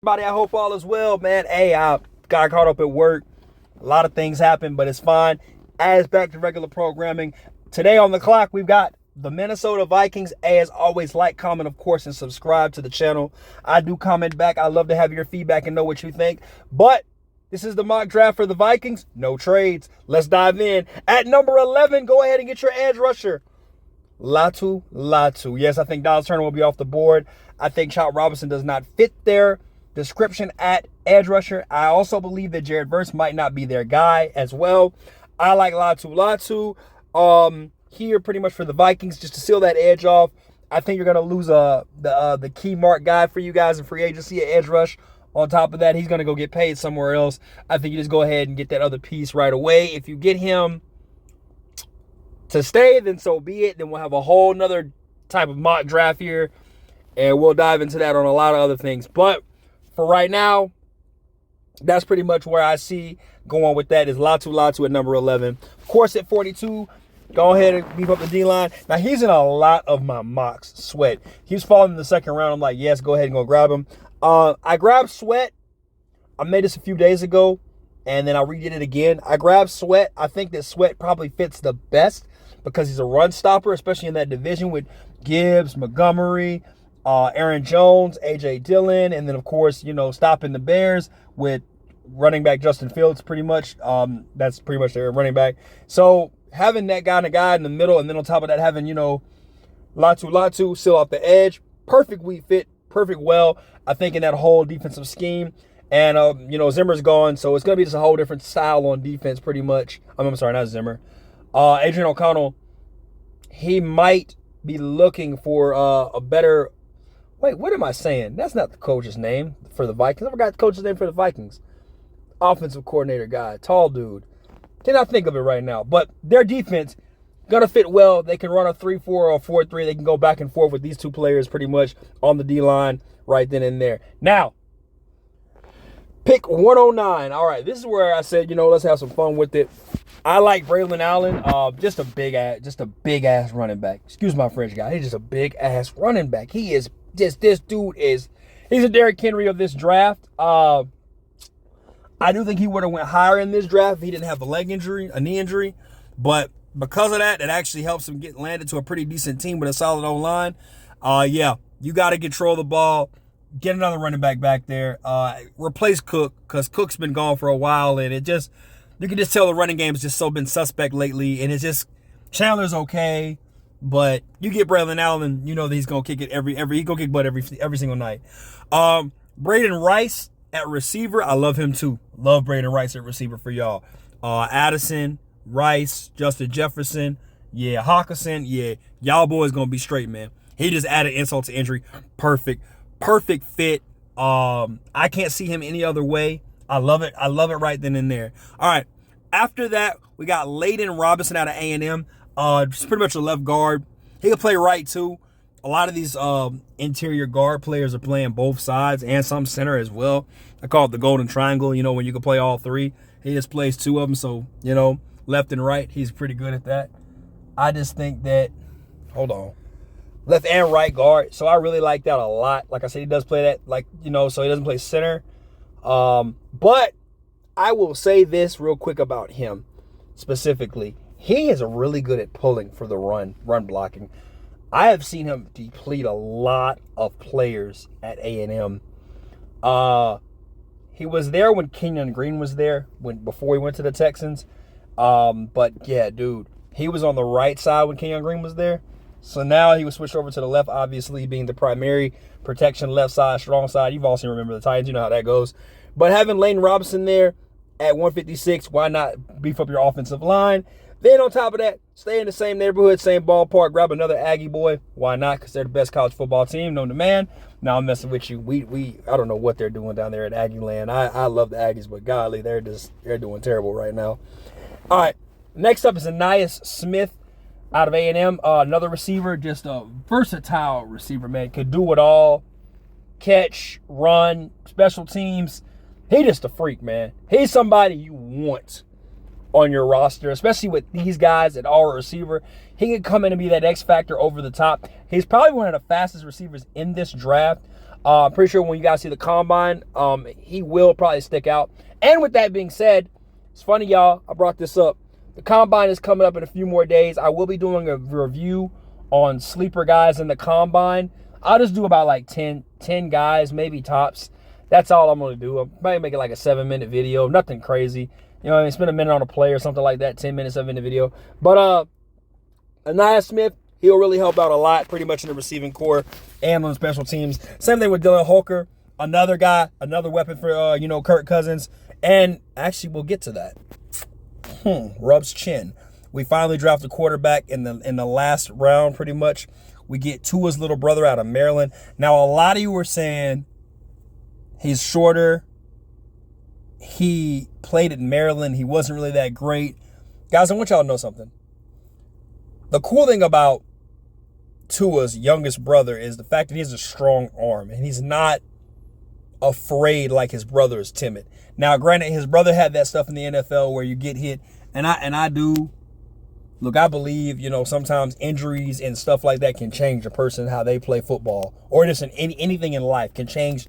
Everybody, I hope all is well, man. Hey, I got caught up at work. A lot of things happened, but it's fine. As back to regular programming. Today on the clock, we've got the Minnesota Vikings. As always, like, comment, of course, and subscribe to the channel. I do comment back. I love to have your feedback and know what you think. But this is the mock draft for the Vikings. No trades. Let's dive in. At number 11, go ahead and get your edge rusher. Latu. Yes, I think Dallas Turner will be off the board. I think Chop Robinson does not fit their description at edge rusher. I also believe that Jared Verse might not be their guy as well. I like Latu. Here pretty much for the Vikings, just to seal that edge off. I think you're going to lose the key mark guy for you guys in free agency at edge rush. On top of that, he's going to go get paid somewhere else. I think you just go ahead and get that other piece right away. If you get him to stay, then so be it. Then we'll have a whole nother type of mock draft here, and we'll dive into that on a lot of other things. But for right now, that's pretty much where I see going with that is Latu at number 11. Of course, at 42, go ahead and beef up the D-line. Now, he's in a lot of my mocks, Sweat. He's falling in the second round. I'm like, yes, go ahead and go grab him. I grabbed Sweat. I made this a few days ago, and then I redid it again. I grabbed Sweat. I think that Sweat probably fits the best because he's a run stopper, especially in that division with Gibbs, Montgomery, Aaron Jones, A.J. Dillon, and then, of course, stopping the Bears with running back Justin Fields pretty much. That's pretty much their running back. So having that guy and a guy in the middle, and then on top of that having, Latu still off the edge, perfect weak fit, perfect well, I think, in that whole defensive scheme. And, Zimmer's gone, so it's going to be just a whole different style on defense pretty much. I'm sorry, not Zimmer. Adrian O'Connell, he might be looking for a better... Wait, what am I saying? That's not the coach's name for the Vikings. I forgot the coach's name for the Vikings. Offensive coordinator guy, tall dude. Cannot think of it right now. But their defense, going to fit well. They can run a 3-4 or a 4-3. They can go back and forth with these two players pretty much on the D-line right then and there. Now, pick 109. All right, this is where I said, let's have some fun with it. I like Braylon Allen, just a big ass running back. Excuse my French guy. He's just a big ass running back. He is just, this dude is, he's a Derrick Henry of this draft. I do think he would have went higher in this draft if he didn't have a knee injury. But because of that, it actually helps him get landed to a pretty decent team with a solid O-line. Yeah, you got to control the ball. Get another running back there. Replace Cook, because Cook's been gone for a while, and you can just tell the running game has just so been suspect lately, and it's just Chandler's okay, but you get Braylon Allen, you know that he's gonna kick it he's gonna kick butt every single night. Braden Rice at receiver, I love him too. Love Braden Rice at receiver for y'all. Addison, Rice, Justin Jefferson, yeah, Hawkinson, yeah, y'all boys gonna be straight, man. He just added insult to injury. Perfect fit. I can't see him any other way. I love it right then and there. All right. After that, we got Layden Robinson out of A&M. Just pretty much a left guard. He can play right, too. A lot of these interior guard players are playing both sides and some center as well. I call it the golden triangle, when you can play all three. He just plays two of them, so, left and right, he's pretty good at that. I just think that, hold on, left and right guard. So I really like that a lot. Like I said, he does play that, so he doesn't play center. But I will say this real quick about him specifically. He is really good at pulling for the run blocking. I have seen him deplete a lot of players at A&M. He was there when Kenyon Green was there before he went to the Texans. But yeah, dude, he was on the right side when Kenyon Green was there. So now he was switched over to the left, obviously being the primary protection, left side, strong side. You've all seen Remember the Titans. You know how that goes. But having Layden Robinson there at 156, why not beef up your offensive line? Then on top of that, stay in the same neighborhood, same ballpark, grab another Aggie boy. Why not? Because they're the best college football team, known to man. Now I'm messing with you. I don't know what they're doing down there at Aggie land. I love the Aggies, but golly, they're doing terrible right now. All right, next up is Ainias Smith out of A&M. Another receiver, just a versatile receiver, man. Could do it all. Catch, run, special teams. He just a freak, man. He's somebody you want on your roster, especially with these guys at all receiver. He can come in and be that X factor over the top. He's probably one of the fastest receivers in this draft. I'm pretty sure when you guys see the combine, he will probably stick out. And with that being said, it's funny, y'all, I brought this up. The combine is coming up in a few more days. I will be doing a review on sleeper guys in the combine. I'll just do about like 10 guys, maybe tops. That's all I'm going to do. I'll probably make it like a 7-minute video. Nothing crazy. You know what I mean? Spend a minute on a play or something like that. 10 minutes, 7-minute video. But Anaya Smith, he'll really help out a lot pretty much in the receiving core and on special teams. Same thing with Dylan Holker. Another guy, another weapon for, Kirk Cousins. And actually, we'll get to that. Rubs chin. We finally drafted a quarterback in the last round pretty much. We get Tua's little brother out of Maryland. Now, a lot of you were saying he's shorter. He played at Maryland. He wasn't really that great. Guys, I want y'all to know something. The cool thing about Tua's youngest brother is the fact that he has a strong arm and he's not afraid like his brother is timid. Now, granted, his brother had that stuff in the NFL where you get hit, and I do. Look, I believe, sometimes injuries and stuff like that can change a person, how they play football, or just anything in life can change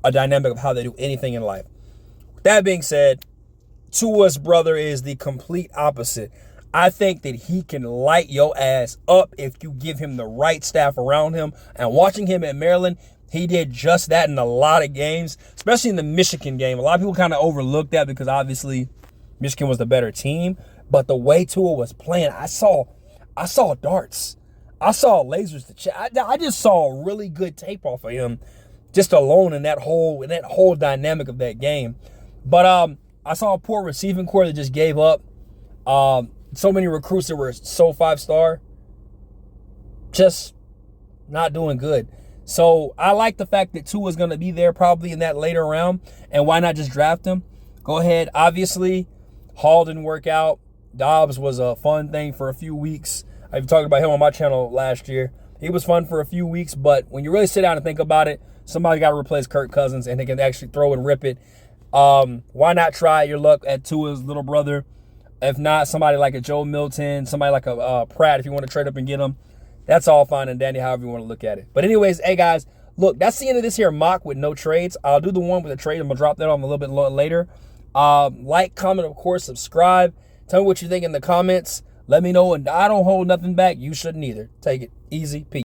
a dynamic of how they do anything in life. With that being said, Tua's brother is the complete opposite. I think that he can light your ass up if you give him the right staff around him. And watching him at Maryland, he did just that in a lot of games, especially in the Michigan game. A lot of people kind of overlooked that because obviously Michigan was the better team. But the way Tua was playing, I saw darts. I saw lasers to check. I just saw really good tape off of him just alone in that whole dynamic of that game. But I saw a poor receiving core that just gave up. So many recruits that were so 5-star, just not doing good. So I like the fact that Tua's going to be there probably in that later round. And why not just draft him? Go ahead. Obviously, Hall didn't work out. Dobbs was a fun thing for a few weeks. I've talked about him on my channel last year. He was fun for a few weeks, but when you really sit down and think about it, somebody got to replace Kirk Cousins and they can actually throw and rip it. Why not try your luck at Tua's little brother? If not, somebody like a Joe Milton, somebody like a Pratt, if you want to trade up and get him. That's all fine and dandy, however you want to look at it. But anyways, hey guys, look, that's the end of this here mock with no trades. I'll do the one with a trade. I'm going to drop that on a little bit later. Like, comment, of course, subscribe. Tell me what you think in the comments. Let me know, and I don't hold nothing back. You shouldn't either. Take it easy. Peace.